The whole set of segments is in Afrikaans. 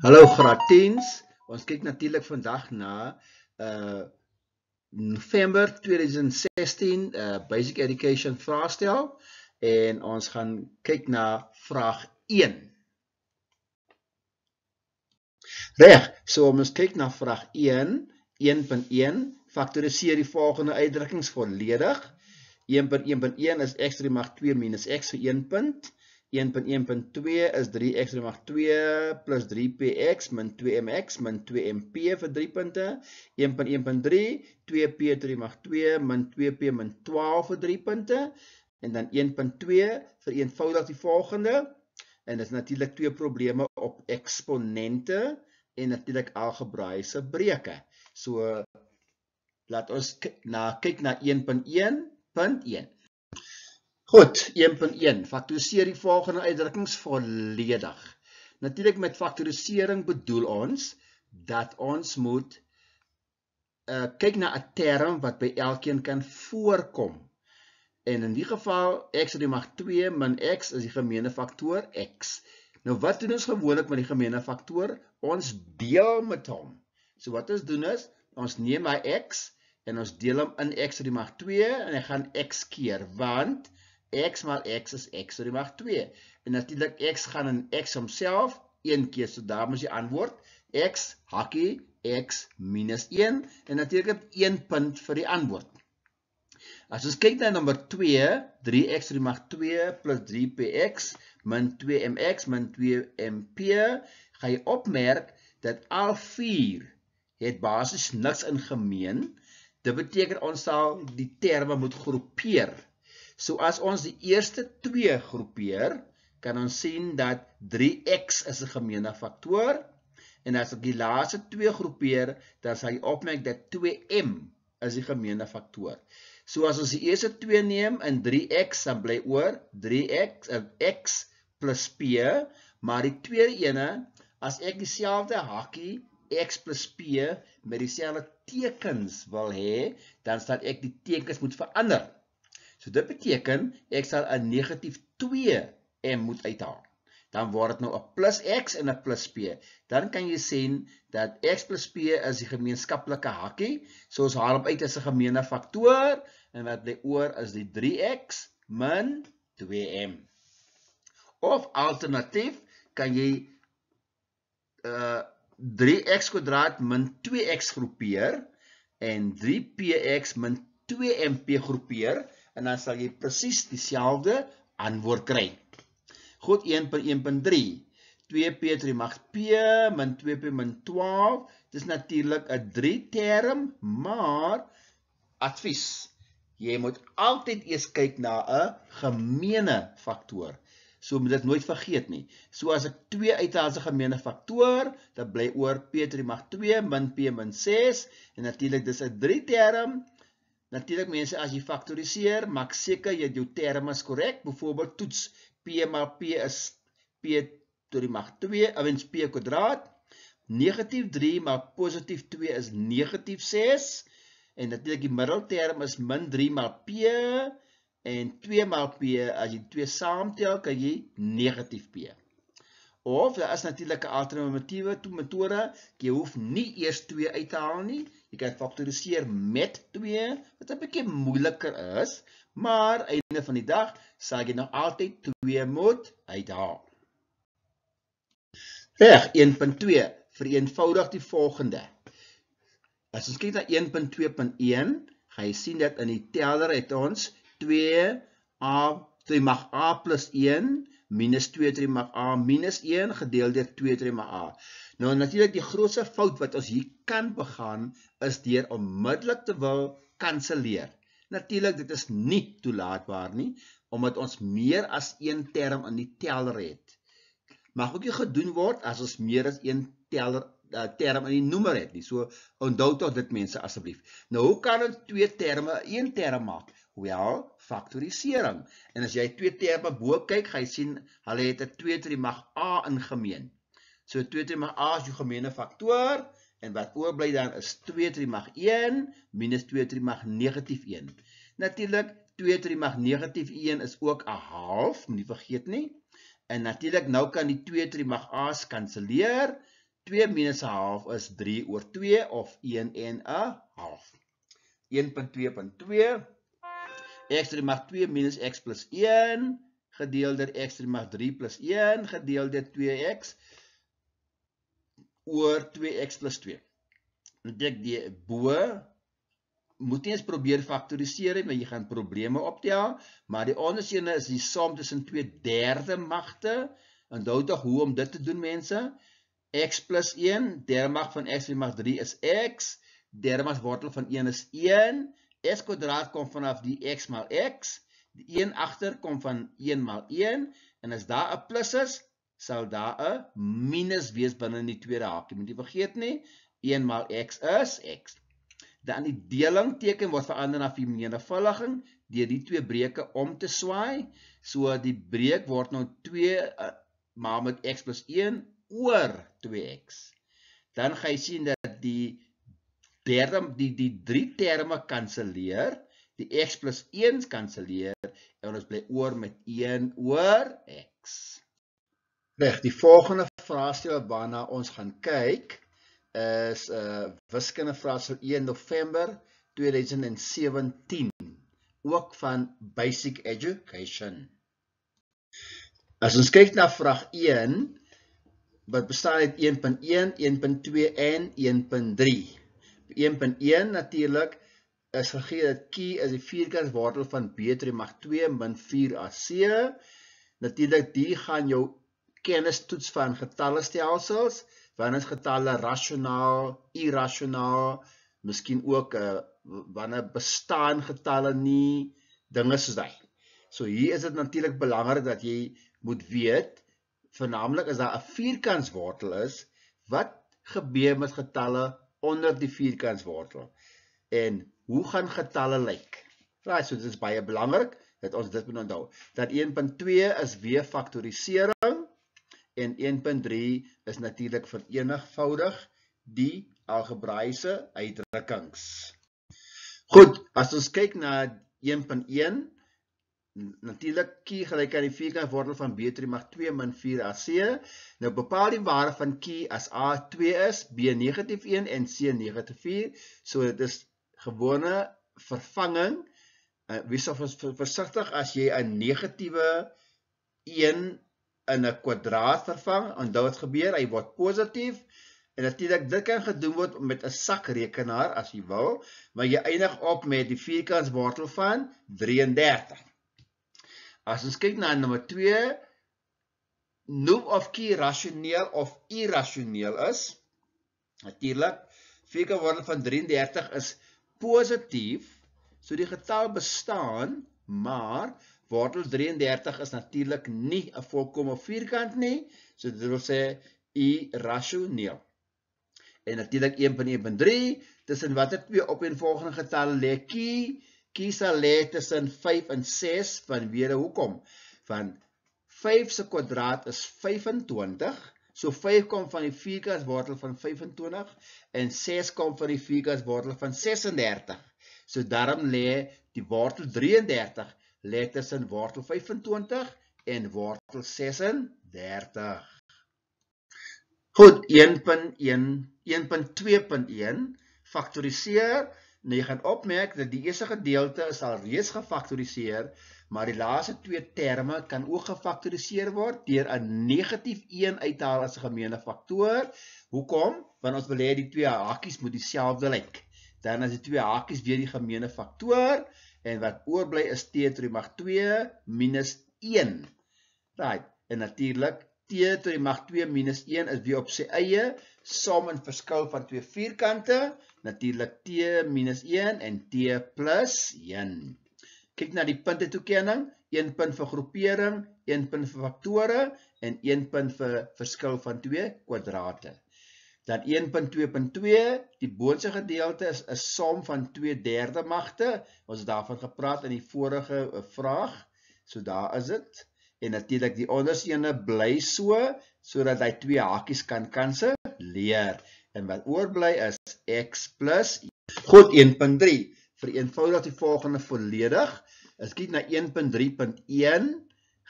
Hallo graad 10's. Ons kyk natuurlik vandag na November 2016 Basic Education vraestel en ons gaan kyk na vraag 1. Reg, so ons kyk na vraag 1.1, faktoriseer die volgende uitdrukkings volledig. 1.1.1 is x to die mag 2 minus x vir 1 punt. 1.1.2 is 3x to die mag 2 plus 3px min 2mx min 2mp vir 3 punte. 1.1.3, 2p to die mag 2 min 2p min 12 vir 3 punte. En dan 1.2 vereenvoudig die volgende. En dit is natuurlik twee probleme op eksponente en natuurlik algebraïese breuke. So laat ons kyk na 1.1.1. Goed, 1.1. Faktoriseer die volgende uitdrukkings volledig. Natuurlik met faktorisering bedoel ons dat ons moet kyk na 'n term wat by elkeen kan voorkom. En in die geval x to die mag 2 min x is die gemeene faktor x. Nou wat doen ons gewoonlik met die gemeene faktor? Ons deel met hom. So wat ons doen is, ons neem hy x en ons deel hom in x to die mag 2 en hy gaan x keer, want x maal x is x to die mag 2. En natuurlik x gaan in x homself 1 keer, so daar is die antwoord x hakkie x minus 1 en natuurlik 1 punt vir die antwoord. As ons kyk na nommer 2, 3x to die mag 2 plus 3px min 2mx min 2mp, gaan jy opmerk dat al 4 het basies niks in gemeen. Dit beteken ons sal die terme moet groepeer. So as ons die eerste 2 groepeer, kan ons sien dat 3x is 'n gemeene faktor. En as ek die laaste 2 groepeer, dan sal jy opmerk dat 2m is die gemeene faktor. So as ons die eerste 2 neem in 3x, dan bly oor 3x x plus p, maar die tweede ene, as ek dieselfde hakkie x plus p met dieselfde tekens wil hê, dan sal ek die tekens moet verander. So dit beteken, ek sal 'n negatief 2m moet uithaal. Dan word dit nou 'n plus x en 'n plus p. Dan kan jy sien dat x plus p is die gemeenskaplike hakkie. So ons haal hom uit as 'n gemeene faktor. En wat bly oor is die 3x min 2m. Of alternatief kan jy 3x kwadraat min 2x groepeer en 3px min 2mp groepeer. En dan sal jy presies dieselfde antwoord kry. Goed, 1.1.3. 2p to die mag p min 2p min 12. Dit is natuurlik 'n 3 term, maar advies. Jy moet altyd eers kyk na 'n gemeene faktor. So moet dit nooit vergeet nie. So as ek 2 uithaal as 'n gemeene faktor, dan bly oor p to die mag 2 min p min 6. En natuurlik dis 'n 3 term. Natuurlik mense, as jy faktoriseer, maak seker jy jou terme is korrek. Byvoorbeeld toets p maal p is p to die mag 2, awens p kwadraat. Negatief 3 maal positief 2 is negatief 6. En natuurlik die middelterm is min 3 maal p en 2 maal p, as jy 2 saamtel, kan jy negatief p. Of, daar is natuurlik 'n alternatiewe metode, jy hoef nie eers 2 uit te haal nie, jy kan faktoriseer met 2, wat 'n bietjie moeiliker is, maar einde van die dag, sal jy nog altyd 2 moet uithaal. Reg, 1.2, vereenvoudig die volgende. As ons kyk na 1.2.1, gaan jy sien dat in die teller het ons 2a to die mag a plus 1 minus 2 to die mag a minus 1 gedeel deur 2 to die mag a. Nou natuurlik die grootste fout wat ons hier kan begaan is deur onmiddellik te wil kanselleer. Natuurlik dit is nie toelaatbaar nie, omdat ons meer as een term in die teller het. Mag ook nie gedoen word as ons meer as een term in die noemer het nie. So onthou tog dit mense asseblief. Nou hoe kan ons 2 terme een term maak? Wel, faktorisering. En as jy 2 terme bo kyk, gaan jy sien hulle het 'n 2 to die mag a in gemeen. So 2 to die mag a is jou gemeene faktor en wat oorbly dan is 2 to die mag 1 minus 2 to die mag negatief 1. Natuurlik 2 to die mag negatief 1 is ook 'n half, moenie vergeet nie. En natuurlik nou kan die 2 to die mag a's kanselleer 2 minus 'n half is 3 oor 2 of 1 en 'n half. 1.2.2 x to die mag 2 minus x plus 1 gedeel deur x to die mag 3 plus 1 gedeel deur 2x oor 2x plus 2. En ek die bo moet nie eens probeer faktoriseer, maar jy gaan probleme optel, maar die onderste ene is die som tussen 2/3 magte. Onthou tog hoe om dit te doen, mense. X plus 1, derde mag van x to die mag 3 is x, derde magswortel van 1 is 1, x kwadraat kom vanaf die x mal x, die 1 agter kom van 1 mal 1, en as daar 'n plus is, sal daar 'n minus wees binne in die tweede hakie. Moet jy vergeet nie, 1 mal x is x. Dan die deling teken word verander na vermenigvuldiging deur die twee breuke om te swaai. So die breuk word nou 2 maal met x plus 1 oor 2x. Dan gaan jy sien dat die 3 terme kanselleer, die x plus 1 kanselleer, en ons bly oor met 1 oor x. Reg, die volgende vraagstel waarna ons gaan kyk, is wiskunde vraagstel 1 November 2017, ook van Basic Education. As ons kyk na vraag 1, wat bestaan uit 1.1, 1.2 en 1.3. 1.1 natuurlik is gegee dat q is die vierkantswortel van b to die mag 2 min 4ac. Natuurlik die gaan jou kennis toets van getallestelsels, wanneer is getalle rasionaal, irrasionaal, miskien ook wanneer bestaan getalle nie, dinge soos daai. So hier is dit natuurlik belangrik dat jy moet weet, voornamelijk as daar 'n vierkantswortel is, wat gebeur met getalle onder die vierkantswortel? En hoe gaan getalle lyk? Right, so dit is baie belangrik dat ons dit moet onthou. Dat 1.2 is weer faktorisering en 1.3 is natuurlik vereenigvoudig die algebraïese uitdrukkings. Goed, as ons kyk na 1.1, natuurlik q gelyk aan die vierkantswortel van b to die mag 2 min 4ac. Nou bepaal die waarde van q as a 2 is, b negatief 1 en c negatief 4. So dit is gewone vervanging. Wees versigtig as jy 'n negatiewe 1 in 'n kwadraat vervang, onthou wat gebeur, hy word positief. En natuurlik dit kan gedoen word met 'n sakrekenaar as jy wil, maar jy eindig op met die vierkantswortel van 33. As ons kyk na nommer 2, noem of q rasioneel of irrasioneel is. Natuurlik, vierkantswortel van 33 is positief, so die getal bestaan, maar wortel 33 is natuurlik nie 'n volkomme vierkant nie, so dit wil sê irrasioneel. En natuurlik 1.1.3, tussen watter twee opeenvolgende getalle lê q? Q sal lê tussen 5 en 6, vanweë hoekom? Van 5 se kwadraat is 25, so 5 kom van die vierkantswortel van 25, en 6 kom van die vierkantswortel van 36. So daarom lê die wortel 33, lê tussen wortel 25 en wortel 36. Goed, 1.2.1, faktoriseer. Nou jy gaan opmerk dat die eerste gedeelte is al reeds gefaktoriseer, maar die laaste twee terme kan ook gefaktoriseer word deur 'n negatief 1 uit te haal as 'n gemeene faktor. Hoekom? Want ons wil hê die twee hakies moet dieselfde lyk. Dan is die twee hakies weer die gemeene faktor, en wat oorbly is t to die mag 2 minus 1. Right, en natuurlik t to die mag 2 minus 1 is weer op sy eie, som en verskil van twee vierkante, natuurlik t minus 1 en t plus 1. Kyk na die punte toekenning, 1 punt vir groepering, 1 punt vir faktore, en 1 punt vir verskil van twee kwadrate. Dan 1.2.2, die boonste gedeelte is 'n som van 2/3 magte. Ons het daarvan gepraat in die vorige vraag. So daar is dit. En natuurlik die onderste ene bly so, sodat hy twee hakies kan kanselleer. En wat oorbly is x plus 1. Goed, 1.3. Vereenvoudig die volgende volledig. As kyk na 1.3.1,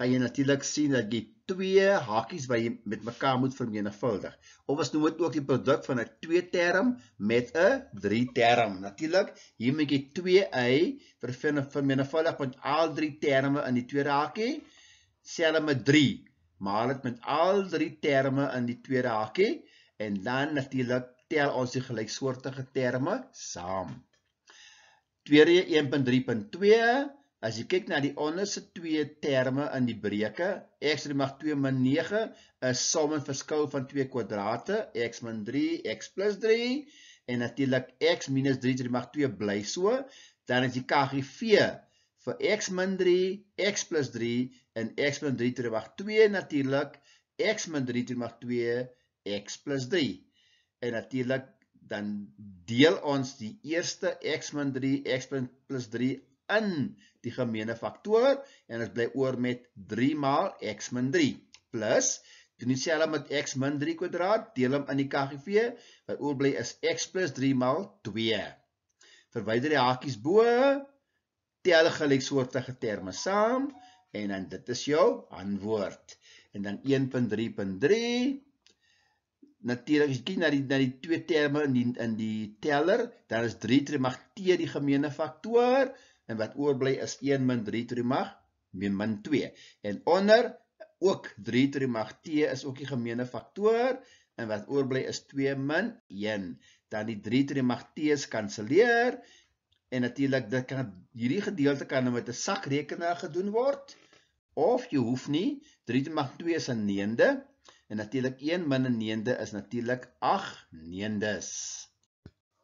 gaan jy natuurlik sien dat jy 2 hakies wat jy met mekaar moet vermenigvuldig. Of ons noem dit ook die produk van 'n 2 term met 'n 3 term. Natuurlik, hier moet jy 2y vermenigvuldig met al 3 terme in die tweede hakie, selfs met 3, maal dit met al 3 terme in die tweede hakie, en dan natuurlik tel ons die gelyksoortige terme saam. Tweede 1.3.2, as jy kyk na die onderste 2 terme in die breuke, x mag 2 min 9 is som en verskil van 2 kwadrate, x min 3, x plus 3, en natuurlik x minus 3 mag 2 bly so, dan is die KGV vir x min 3, x plus 3, en x min 3 mag 2 natuurlik, x min 3 mag 2, x plus 3. En natuurlik, dan deel ons die eerste x min 3, x plus 3 in die gemeene faktor, en het bly oor met 3 maal x min 3, plus, doen dieselfde met x min 3 kwadraat, deel hom in die KGV, wat oorbly is x plus 3 maal 2. Verwyder die hakies bo, tel gelyksoortige terme saam, en dan dit is jou antwoord. En dan 1.3.3, natuurlijk, as jy kyk na die 2 terme in die teller, dan is 3 mag t die gemeene faktor, en wat oorbly is 1 min 3 mag min 2. En onder, ook 3 mag t is ook die gemeene faktor, en wat oorbly is 2 min 1. Dan die 3 mag t's kanseleer, en natuurlijk, hierdie gedeelte kan met 'n sakrekenaar gedoen word, of jy hoef nie, 3 mag 2 is 'n neende, en natuurlijk 1 min 'n neende is natuurlijk 8 neendes.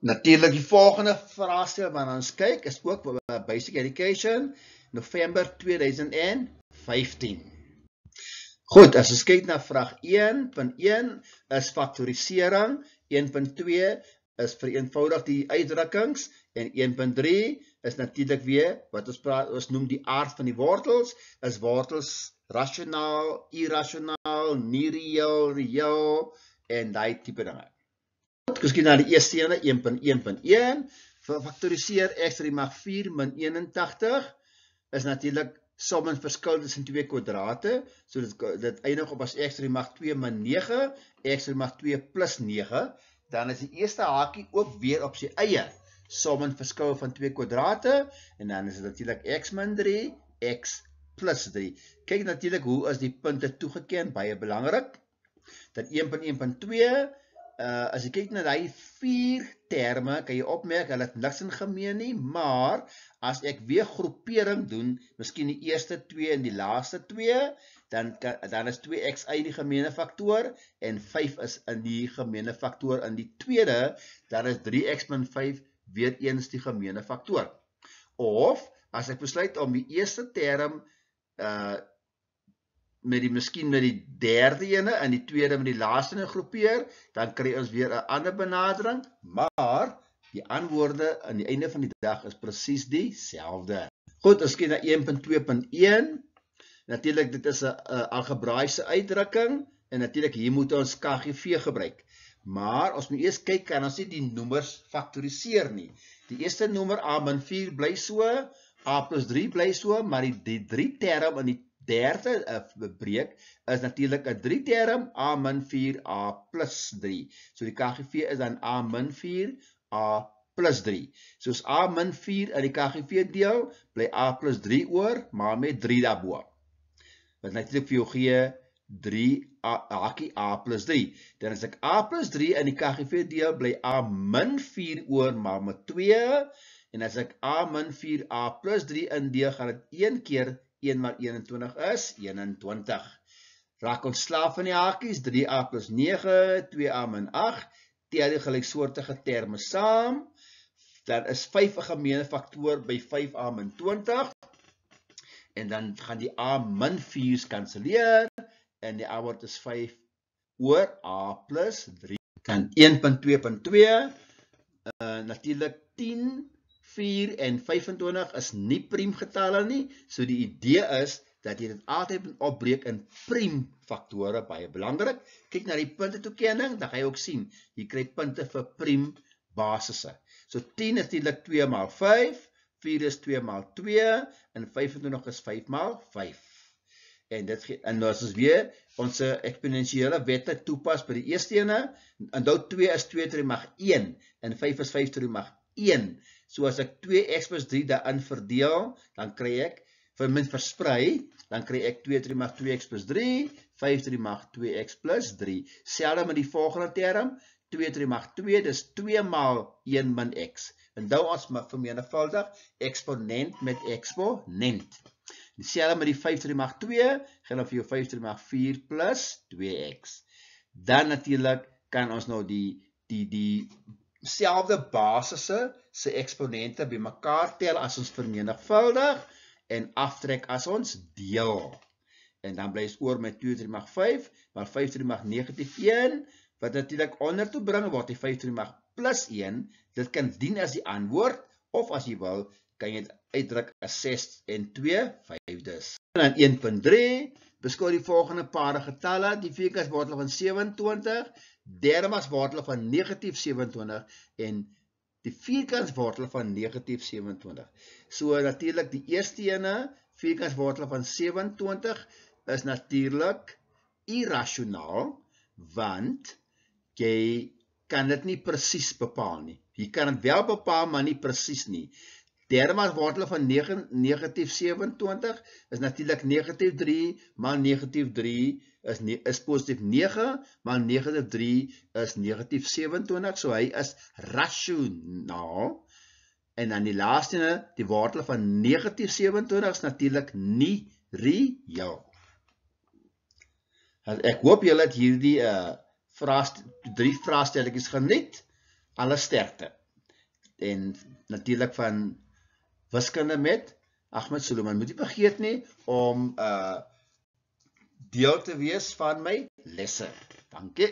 Natuurlijk die volgende vraagstel waarna ons kyk is ook Basic Education, November 2015. Goed, as ons kyk na vraag 1.1 is faktorisering, 1.2 is vereenvoudig die uitdrukkings, en 1.3 is natuurlijk weer, wat ons noem die aard van die wortels, is wortels rasionaal, irrasionaal, nie reëel, reëel, en die type dinge. Ons kyk na die eerste ene, 1.1.1, faktoriseer x mag 4 min 81, is natuurlijk som en verskil tussen 2 kwadrate, so dit eindig op as x mag 2 min 9, x mag 2 plus 9, dan is die eerste hakie ook weer op sy eie som en verskil van 2 kwadrate, en dan is dit natuurlijk x min 3, x plus 3. Kyk natuurlijk hoe is die punte toegeken, baie belangrik. Dan 1.1.2, as jy kyk na die 4 terme, kan jy opmerk, hulle het niks in gemeen nie, maar as ek weer groepering doen, miskien die eerste 2 en die laaste 2, dan is 2xy die gemeene faktor, en 5 is in die gemeene faktor in die tweede, dan is 3x min 5 weer eens die gemeene faktor. Of, as ek besluit om die eerste term miskien met die derde ene en die tweede met die laaste ene groepeer, dan kry ons weer 'n ander benadering, maar die antwoorde aan die einde van die dag is presies dieselfde. Goed, ons kyk na 1.2.1. Natuurlik, dit is 'n algebraïese uitdrukking, en natuurlik hier moet ons KGV gebruik. Maar ons moet eers kyk, kan ons nie die noemers faktoriseer nie. Die eerste noemer a min 4 bly so, a plus 3 bly so, maar die 3 term in die derde breek is natuurlik 'n 3 term, a min 4, a plus 3. So die KGV is dan a min 4, a plus 3. Soos a min 4 in die KGV deel, bly a plus 3 oor, maar met 3 daarbo. Wat natuurlik vir jou gee 3 hakie a plus 3. Dan as ek a plus 3 in die KGV deel, bly a min 4 oor, maar met 2. En as ek a min 4 a plus 3 indeel, gaan dit 1 keer 1 maal 21 is 21. Raak ontslaaf van die hakies, 3a plus 9, 2a min 8, tel die gelyksoortige terme saam, dan is 5 'n gemeene faktor by 5a min 20, en dan gaan die a min 4's kanseleer, en die antwoord is 5 oor a plus 3. Dan 1.2.2, natuurlik 10, 4 en 25 is nie priemgetalle nie, so die idee is dat jy dit altyd moet opbreek in priemfaktore, baie belangrik. Kyk na die punte toekenning, dan gaan jy ook sien, jy kry punte vir priem basisse. So 10 is natuurlik 2 maal 5, 4 is 2 maal 2, en 25 is 5 maal 5. En as ons weer ons eksponensiële wette toepas by die eerste ene, onthou 2 is 2 tot die mag 1 en 5 is 5 tot die mag 1. So as ek 2x plus 3 daarin verdeel, dan kry ek versprei, dan kry ek 2 tot die mag 2x plus 3, 5 tot die mag 2x plus 3. Selfde met die volgende term, 2 tot die mag 2, dis 2 maal 1 min x. Onthou ons vermenigvuldig eksponent met eksponent. Dieselfde met die 5 tot die mag 2, gaan dan vir jou 5 tot die mag 4 plus 2x. Dan natuurlik kan ons nou die selfde basisse se eksponente bymekaar tel as ons vermenigvuldig en aftrek as ons deel. En dan bly ons oor met 2 tot die mag 5, maar 5 tot die mag negatief 1, wat natuurlik onder toe bring word die 5 tot die mag plus 1, dit kan dien as die antwoord, of as jy wil, kan jy uitdruk as 6 en 2/5. En dan 1.3, beskou die volgende paar getalle, die vierkantswortel van 27, dermakswortel van negatief 27 en die vierkantswortel van negatief 27. So natuurlik die eerste ene, vierkantswortel van 27, is natuurlik irrasionaal, want jy kan dit nie presies bepaal nie. Jy kan dit wel bepaal, maar nie presies nie. Dermakswortel van negatief 27 is natuurlik negatief 3 maal negatief 3 is positief 9, maal negatief 3 is negatief 27, so hy is rasionaal. En dan die laaste ene, die wortel van negatief 27 is natuurlik nie reëel. Ek hoop julle het hierdie 3 vraestelletjies geniet. Alle sterkte. En natuurlik van wiskunde met Ahmed Suleiman. Moet nie vergeet nie om deel te wees van my lesse. Dankie.